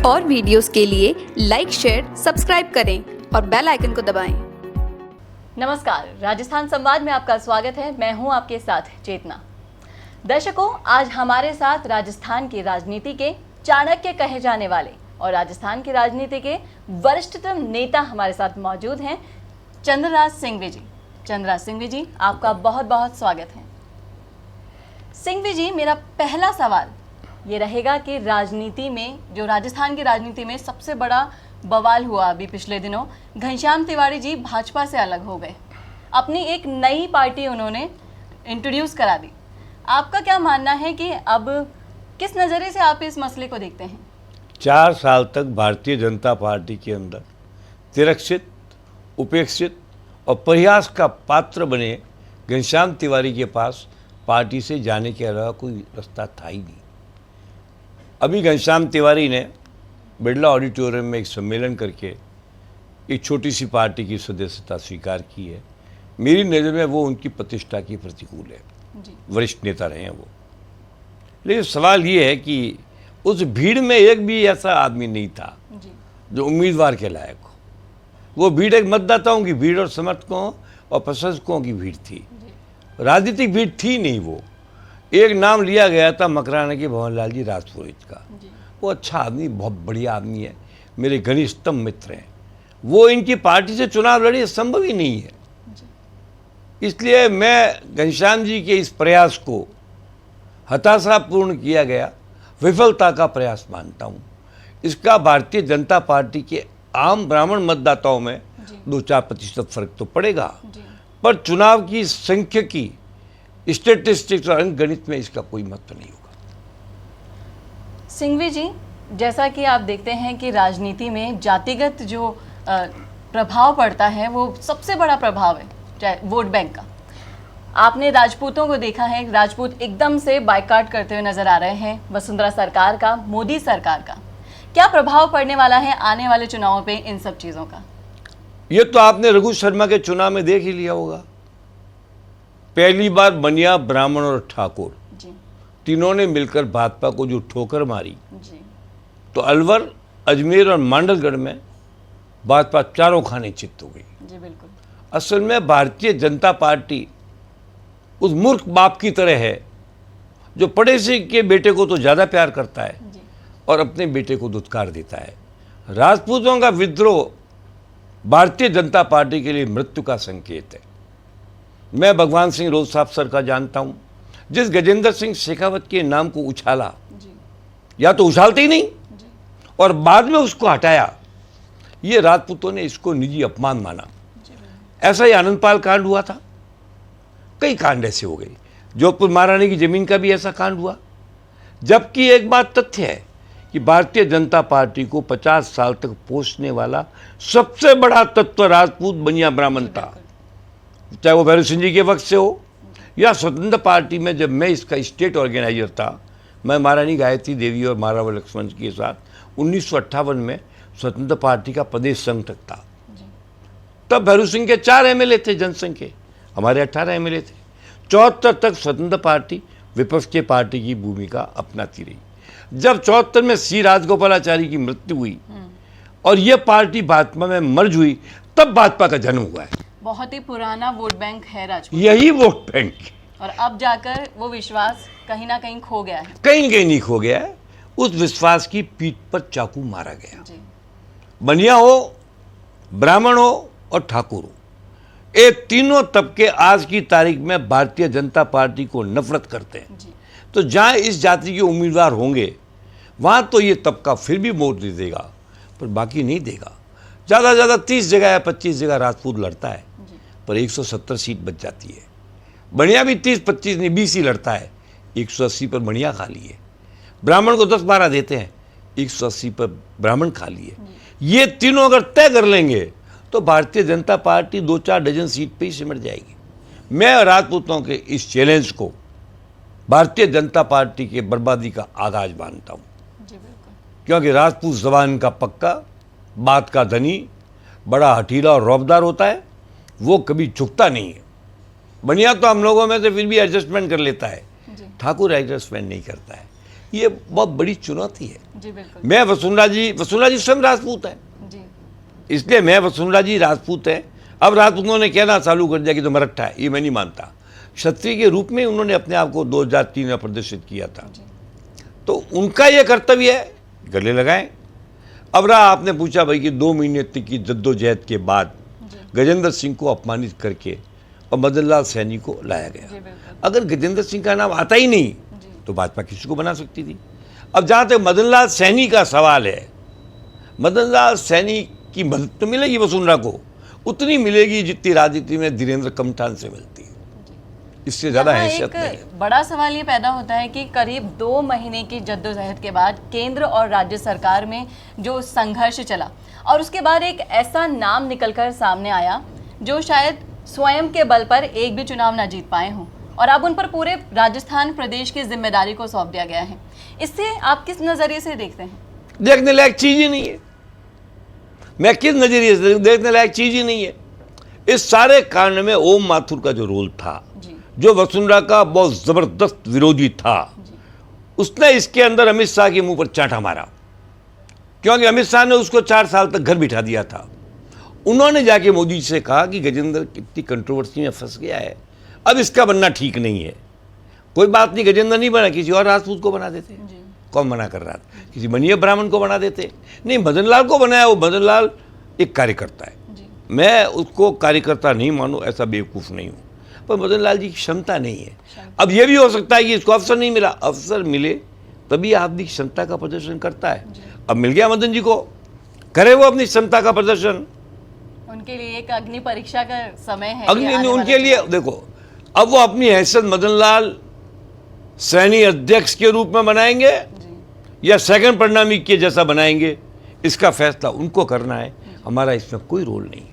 और वीडियोस के लिए लाइक, शेयर, सब्सक्राइब करें और बेल आइकन को दबाएं। नमस्कार, राजस्थान संवाद में आपका स्वागत है। मैं हूं आपके साथ चेतना। दर्शकों, आज हमारे साथ राजस्थान की राजनीति के चाणक्य कहे जाने वाले और राजस्थान की राजनीति के वरिष्ठतम नेता हमारे साथ मौजूद हैं, चंद्रराज सिंघवी जी। चंद्रराज सिंघवी जी, आपका बहुत बहुत स्वागत है। सिंघवी जी, मेरा पहला सवाल ये रहेगा कि राजनीति में, जो राजस्थान की राजनीति में सबसे बड़ा बवाल हुआ अभी पिछले दिनों, घनश्याम तिवारी जी भाजपा से अलग हो गए, अपनी एक नई पार्टी उन्होंने इंट्रोड्यूस करा दी। आपका क्या मानना है कि अब किस नज़रिए से आप इस मसले को देखते हैं? 4 साल तक भारतीय जनता पार्टी के अंदर तिरस्कृत, उपेक्षित और परिहास का पात्र बने घनश्याम तिवारी के पास पार्टी से जाने के अलावा कोई रास्ता था ही नहीं। अभी घनश्याम तिवारी ने बिरला ऑडिटोरियम में एक सम्मेलन करके एक छोटी सी पार्टी की सदस्यता स्वीकार की है। मेरी नज़र में वो उनकी प्रतिष्ठा की प्रतिकूल है। वरिष्ठ नेता रहे हैं वो, लेकिन सवाल ये है कि उस भीड़ में एक भी ऐसा आदमी नहीं था जो उम्मीदवार के लायक हो। वो भीड़ एक मतदाताओं की भीड़ और समर्थकों और प्रशंसकों की भीड़ थी, राजनीतिक भीड़ थी नहीं। वो एक नाम लिया गया था मकराना के भंवरलाल जी राजपुरोहित का। वो अच्छा आदमी, बहुत बढ़िया आदमी है, मेरे घनिष्ठतम मित्र हैं। वो इनकी पार्टी से चुनाव लड़े, संभव ही नहीं है। इसलिए मैं घनश्याम जी के इस प्रयास को हताशापूर्ण किया गया विफलता का प्रयास मानता हूँ। इसका भारतीय जनता पार्टी के आम ब्राह्मण मतदाताओं में 2-4% फर्क तो पड़ेगा, पर चुनाव की सांख्यिकी, स्टैटिस्टिक्स और अंक गणित में इसका कोई महत्व नहीं होगा। सिंघवी जी, जैसा कि आप देखते हैं कि राजनीति में जातिगत जो प्रभाव पड़ता है वो सबसे बड़ा प्रभाव है, चाहे वोट बैंक का। आपने राजपूतों को देखा है, राजपूत एकदम से बायकॉट करते हुए नजर आ रहे हैं वसुंधरा सरकार का, मोदी सरकार का। क्या प्रभाव पड़ने वाला है आने वाले चुनावों पे इन सब चीज़ों का? ये तो आपने रघु शर्मा के चुनाव में देख ही लिया होगा। पहली बार बनिया, ब्राह्मण और ठाकुर तीनों ने मिलकर भाजपा को जो ठोकर मारी, तो अलवर, अजमेर और मांडलगढ़ में भाजपा चारों खाने चित्त हो गई। जी बिल्कुल। असल में भारतीय जनता पार्टी उस मूर्ख बाप की तरह है जो पड़ोसी के बेटे को तो ज़्यादा प्यार करता है और अपने बेटे को दुत्कार देता है। राजपूतों का विद्रोह भारतीय जनता पार्टी के लिए मृत्यु का संकेत है। मैं भगवान सिंह रोज साहब सर का जानता हूँ, जिस गजेंद्र सिंह शेखावत के नाम को उछाला, या तो उछालते ही नहीं और बाद में उसको हटाया, ये राजपूतों ने इसको निजी अपमान माना। ऐसा ही आनंदपाल कांड हुआ था, कई कांड ऐसे हो गए। जोधपुर महारानी की जमीन का भी ऐसा कांड हुआ। जबकि एक बात तथ्य है कि भारतीय जनता पार्टी को 50 साल तक पोषने वाला सबसे बड़ा तत्व राजपूत बनिया ब्राह्मण था, चाहे वो भैरव सिंह जी के वक्त से हो या स्वतंत्र पार्टी में। जब मैं इसका स्टेट ऑर्गेनाइजर था, मैं महारानी गायत्री देवी और महाराणा लक्ष्मण के साथ 1958 में स्वतंत्र पार्टी का प्रदेश संघ तक था। तब भैरव सिंह के 4 एमएलए थे जनसंघ के, हमारे 18 एमएलए थे। 74 तक स्वतंत्र पार्टी विपक्ष के पार्टी की भूमिका अपनाती रही। जब 74 में सी राजगोपालाचारी की मृत्यु हुई और ये पार्टी भाजपा में मर्ज हुई, तब भाजपा का जन्म हुआ है। बहुत ही पुराना वोट बैंक है राजपूत, यही वोट बैंक, और अब जाकर वो विश्वास कहीं ना कहीं खो गया है। कहीं कहीं नहीं खो गया है, उस विश्वास की पीठ पर चाकू मारा गया। बनिया हो, ब्राह्मण हो और ठाकुर हो, ये तीनों तबके आज की तारीख में भारतीय जनता पार्टी को नफरत करते हैं। तो जहाँ इस जाति के उम्मीदवार होंगे वहाँ तो ये तबका फिर भी वोट दे देगा, पर बाकी नहीं देगा। ज़्यादा से ज़्यादा 30 जगह या 25 जगह राजपूत लड़ता है, पर 170 सीट बच जाती है। बनिया भी 30-25 नहीं 20 ही लड़ता है, 180 पर बनिया खाली है। ब्राह्मण को 10-12 देते हैं, 180 पर ब्राह्मण खाली है। ये तीनों अगर तय कर लेंगे तो Bharatiya Janata party 2-4 dozen seat पे ही सिमट जाएगी। मैं राजपूतों के इस चैलेंज को भारतीय जनता पार्टी के बर्बादी का आगाज मानता हूँ, क्योंकि राजपूत जबान का पक्का, बात का धनी, बड़ा हठीला और रौबदार होता है, वो कभी झुकता नहीं है। बनिया तो हम लोगों में से फिर भी एडजस्टमेंट कर लेता है, ठाकुर एडजस्टमेंट नहीं करता है। ये बहुत बड़ी चुनौती है। जी बिल्कुल। मैं वसुंधरा जी स्वयं राजपूत है, जी इसलिए मैं वसुंधरा जी राजपूत है। अब राजपूतों ने कहना चालू कर दिया कि तो मरट्ठा है, ये मैं नहीं मानता। क्षत्रिय के रूप में उन्होंने अपने आप को 2003 में प्रदर्शित किया था, तो उनका ये कर्तव्य है, गले लगाएं। अब रहा, आपने पूछा भाई कि 2 महीने तक की जद्दोजहद के बाद गजेंद्र सिंह को अपमानित करके और मदन लाल सैनी को लाया गया। अगर गजेंद्र सिंह का नाम आता ही नहीं तो भाजपा किसी को बना सकती थी। अब जहाँ तक मदन लाल सैनी का सवाल है, मदन लाल सैनी की मदद तो मिलेगी वसुंधरा को, उतनी मिलेगी जितनी राजनीति में धीरेन्द्र कमठान से मिलती है, इससे ज़्यादा हैसियत नहीं है। बड़ा सवाल ये पैदा होता है कि करीब 2 महीने की जद्दोजहद के बाद केंद्र और राज्य सरकार में जो संघर्ष चला और उसके बाद एक ऐसा नाम निकलकर सामने आया जो शायद स्वयं के बल पर एक भी चुनाव ना जीत पाए हों और अब उन पर पूरे राजस्थान प्रदेश की जिम्मेदारी को सौंप दिया गया है। इससे आप किस नज़रिए से देखते हैं? देखने लायक चीज़ ही नहीं है। मैं किस नज़रिए से देखने लायक चीज़ ही नहीं है। इस सारे कांड में ओम माथुर का जो रोल था, जो वसुंधरा का बहुत ज़बरदस्त विरोधी था, उसने इसके अंदर अमित शाह के मुंह पर चांटा मारा, क्योंकि अमित शाह ने उसको 4 साल तक घर बिठा दिया था। उन्होंने जाके मोदी से कहा कि गजेंद्र कितनी कंट्रोवर्सी में फंस गया है, अब इसका बनना ठीक नहीं है। कोई बात नहीं, गजेंद्र नहीं बना, किसी और राजपूत को बना देते। कौन मना कर रहा था? किसी मनीय ब्राह्मण को बना देते। नहीं, मदन लाल को बनाया। वो मदन लाल एक कार्यकर्ता है, मैं उसको कार्यकर्ता नहीं मानूं, ऐसा बेवकूफ़ नहीं हूँ, पर मदन लाल जी की क्षमता नहीं है। अब ये भी हो सकता है कि इसको अवसर नहीं मिला, अवसर मिले तभी आदमी क्षमता का प्रदर्शन करता है। अब मिल गया मदन जी को, करे वो अपनी क्षमता का प्रदर्शन। उनके लिए एक अग्नि परीक्षा का समय है। अग्नि उनके लिए, देखो अब वो अपनी हैसियत मदन लाल सैनी अध्यक्ष के रूप में बनाएंगे या सेकंड परिणामी के जैसा बनाएंगे, इसका फैसला उनको करना है, हमारा इसमें कोई रोल नहीं है।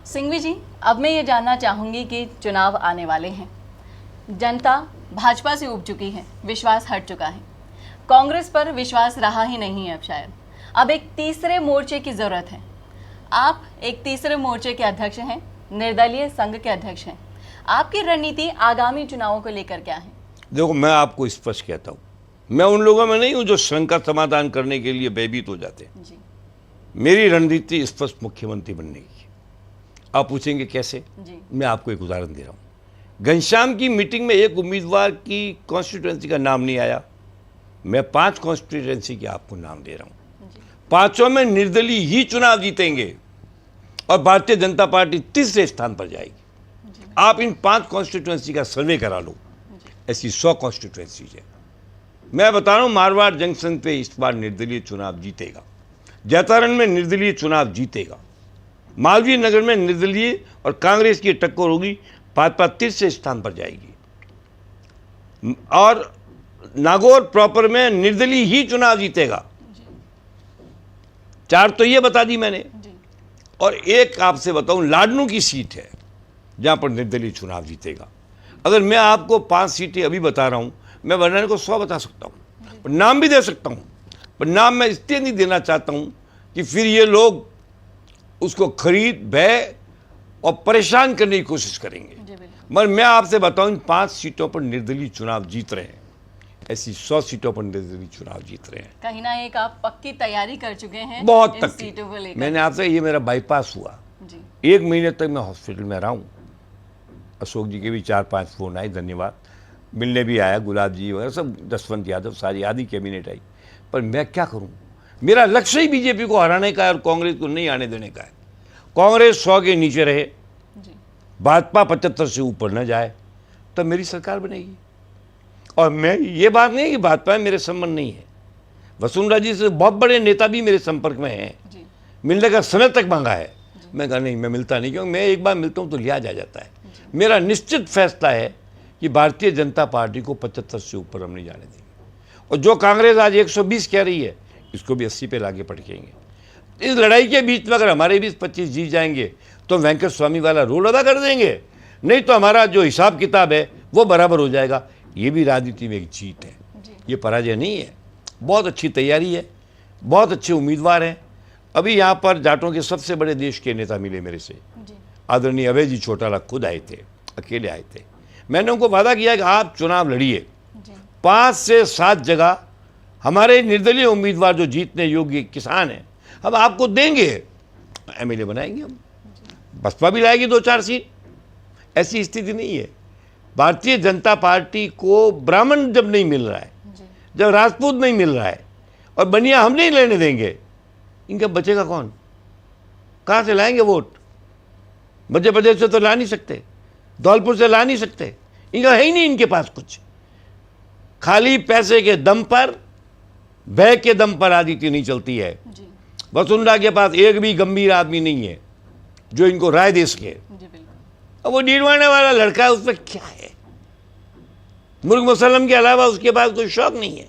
सिंघवी जी, अब मैं ये जानना चाहूंगी कि चुनाव आने वाले हैं, जनता भाजपा से उब चुकी है, विश्वास हट चुका है, कांग्रेस पर विश्वास रहा ही नहीं है अब शायद। अब एक तीसरे मोर्चे की ज़रूरत है। आप एक तीसरे मोर्चे के अध्यक्ष हैं, निर्दलीय संघ के अध्यक्ष हैं। आपकी रणनीति आगामी चुनावों को लेकर क्या है? देखो, मैं आपको स्पष्ट कहता हूँ, मैं उन लोगों में नहीं हूँ जो शंका समाधान करने के लिए भयभीत हो जाते हैं। मेरी रणनीति स्पष्ट मुख्यमंत्री बनने की। आप पूछेंगे कैसे? मैं आपको एक उदाहरण दे रहा हूँ। घनश्याम की मीटिंग में एक उम्मीदवार की कॉन्स्टिट्यूएंसी का नाम नहीं आया, मैं 5 कॉन्स्टिट्यूएंसी के आपको नाम दे रहा हूँ। 5 में निर्दलीय ही चुनाव जीतेंगे और भारतीय जनता पार्टी तीसरे स्थान पर जाएगी। आप इन 5 कॉन्स्टिट्यूएंसी का सर्वे करा लो, ऐसी 100 कॉन्स्टिट्यूएंसी है। मैं बता रहा हूँ, मारवाड़ जंक्शन पे इस बार निर्दलीय चुनाव जीतेगा, जैतारण में निर्दलीय चुनाव जीतेगा, मालवीय नगर में निर्दलीय और कांग्रेस की टक्कर होगी, भाजपा तीसरे स्थान पर जाएगी और नागौर प्रॉपर में निर्दलीय ही चुनाव जीतेगा। 4 तो ये बता दी मैंने, और एक आपसे बताऊं, लाडनू की सीट है जहां पर निर्दलीय चुनाव जीतेगा। अगर मैं आपको 5 सीटें अभी बता रहा हूं, मैं बनाने को 100 बता सकता हूं, पर नाम भी दे सकता हूं, पर नाम मैं इसलिए नहीं देना चाहता हूं कि फिर ये लोग उसको खरीद, भय और परेशान करने की कोशिश करेंगे। मगर मैं आपसे बताऊं, इन 5 सीटों पर निर्दलीय चुनाव जीत रहे हैं, ऐसी 100 सीटों पर निर्दलीय चुनाव जीत रहे हैं। कहीं ना एक आप पक्की तैयारी कर चुके हैं, बहुत तक सीटों को लेकर। मैंने आपसे, ये मेरा बाईपास हुआ, 1 महीने तक मैं हॉस्पिटल में रहा हूँ। अशोक जी के भी 4-5 फोन आए, धन्यवाद, मिलने भी आया, गुलाब जी वगैरह सब, जसवंत यादव, सारी आधी कैबिनेट आई, पर मैं क्या करूं? मेरा लक्ष्य ही बीजेपी को हराने का है और कांग्रेस को नहीं आने देने का है। कांग्रेस 100 के नीचे रहे, भाजपा 75 से ऊपर न जाए, तब मेरी सरकार बनेगी। और मैं ये बात नहीं कि भाजपा में मेरे संबंध नहीं है, वसुंधरा जी से बहुत बड़े नेता भी मेरे संपर्क में हैं, मिलने का समय तक मांगा है, मैं कहा नहीं, मैं मिलता नहीं, क्योंकि मैं एक बार मिलता हूँ तो लिहाज आ जाता है। मेरा निश्चित फैसला है कि भारतीय जनता पार्टी को 75 से ऊपर हम नहीं जाने देंगे, और जो कांग्रेस आज 120 कह रही है, इसको भी 80 पे लाके पटकेंगे। इस लड़ाई के बीच में अगर हमारे 20-25 जीत जाएंगे तो वेंकट स्वामी वाला रोल अदा कर देंगे, नहीं तो हमारा जो हिसाब किताब है वो बराबर हो जाएगा। ये भी राजनीति में एक जीत है, ये पराजय नहीं है। बहुत अच्छी तैयारी है, बहुत अच्छे उम्मीदवार हैं। अभी यहाँ पर जाटों के सबसे बड़े देश के नेता मिले मेरे से, आदरणीय अभय जी चौटाला खुद आए थे, अकेले आए थे। मैंने उनको वादा किया कि आप चुनाव लड़िए, 5 से 7 जगह हमारे निर्दलीय उम्मीदवार जो जीतने योग्य किसान हैं, हम आपको देंगे, एमएलए बनाएंगे हम। बसपा भी लाएगी 2-4 सीट। ऐसी स्थिति नहीं है। भारतीय जनता पार्टी को ब्राह्मण जब नहीं मिल रहा है, जब राजपूत नहीं मिल रहा है और बनिया हम नहीं लेने देंगे, इनका बचेगा कौन? कहाँ से लाएंगे वोट? मध्य प्रदेश से तो ला नहीं सकते, धौलपुर से ला नहीं सकते, इनका है ही नहीं इनके पास कुछ। खाली पैसे के दम पर, भय के दम पर राजनीति नहीं चलती है। वसुंधरा के पास एक भी गंभीर आदमी नहीं है जो इनको राय दे सके। अब वो डीडवाने वाला लड़का है, उस पर क्या है? मुर्ग मुसलम के अलावा उसके पास कोई शौक नहीं है।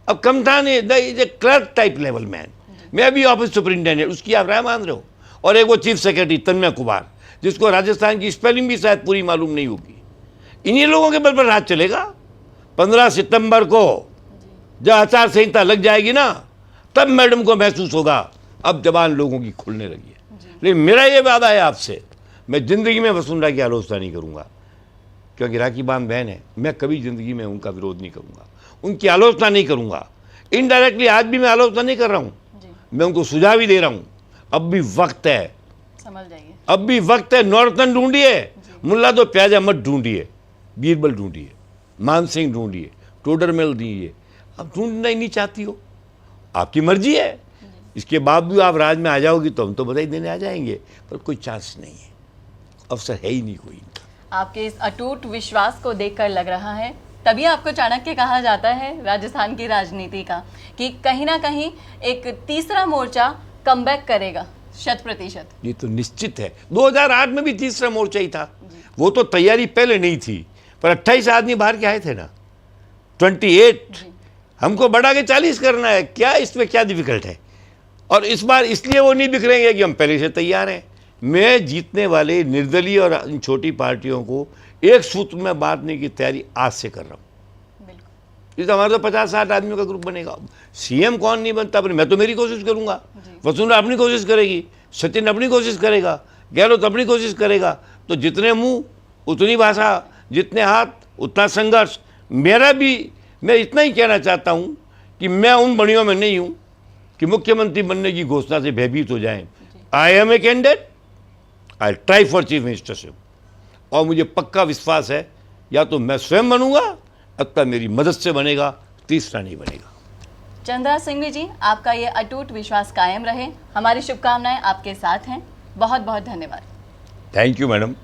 अब Kamthan is a clerk type level man, मैं भी ऑफिस सुपरिंटेंडेंट, उसकी आप राय मान रहे हो। और एक वो चीफ सेक्रेटरी तन्मय कुमार, जिसको राजस्थान की स्पेलिंग भी शायद पूरी मालूम नहीं होगी। इन्हीं लोगों के बल पर राज चलेगा। 15 सितंबर को जब आचार संहिता लग जाएगी ना, तब मैडम को महसूस होगा अब जबान लोगों की खुलने लगी है। लेकिन मेरा ये वादा है आपसे, मैं जिंदगी में वसुंधरा की आलोचना नहीं करूंगा, क्योंकि राखी बांध बहन है। मैं कभी जिंदगी में उनका विरोध नहीं करूंगा, उनकी आलोचना नहीं करूंगा। इनडायरेक्टली आज भी मैं आलोचना नहीं कर रहा हूं, मैं उनको सुझाव ही दे रहा हूं। अब भी वक्त है, समझ जाइए, अब भी वक्त है। नॉर्थन ढूंढिए, मुल्ला तो प्याजा मत ढूंढिए, बीरबल ढूंढिए, मान सिंह ढूंढिए, टोडरमल ढूंढिए। अब ढूंढना ही नहीं चाहती हो, आपकी मर्जी है। इसके बावजूद आप राज में आ जाओगी तो हम तो बधाई देने आ जाएंगे, पर कोई चांस नहीं है, अवसर है ही नहीं कोई। आपके इस अटूट विश्वास को देखकर लग रहा है, तभी आपको चाणक्य कहा जाता है राजस्थान की राजनीति का, कि कहीं ना कहीं एक तीसरा मोर्चा कमबैक करेगा 100%। ये तो निश्चित है। 2008 में भी तीसरा मोर्चा ही था, वो तो तैयारी पहले नहीं थी, पर 28 आदमी बाहर के आए थे ना, 28। हमको बढ़ा के 40 करना है, क्या इसमें क्या डिफिकल्ट है? और इस बार इसलिए वो नहीं बिखरेंगे कि हम पहले से तैयार हैं। मैं जीतने वाले निर्दलीय और इन छोटी पार्टियों को एक सूत्र में बांटने की तैयारी आज से कर रहा हूँ। इस हमारा तो 50-60 आदमियों का ग्रुप बनेगा। सीएम कौन नहीं बनता, पर मैं तो मेरी कोशिश करूंगा, वसुंधरा अपनी कोशिश करेगी, सचिन अपनी कोशिश करेगा, गहलोत अपनी कोशिश करेगा। तो जितने मुंह उतनी भाषा, जितने हाथ उतना संघर्ष। मेरा भी, मैं इतना ही कहना चाहता हूं कि मैं उन बड़ियों में नहीं हूं कि मुख्यमंत्री बनने की घोषणा से भयभीत हो जाएं। I am a candidate, I try for chief ministership, और मुझे पक्का विश्वास है या तो मैं स्वयं बनूंगा अथवा मेरी मदद से बनेगा, तीसरा नहीं बनेगा। चंद्रा सिंघवी जी, आपका ये अटूट विश्वास कायम रहे। हमारी शुभकामनाएं आपके साथ हैं। बहुत बहुत धन्यवाद। Thank you madam.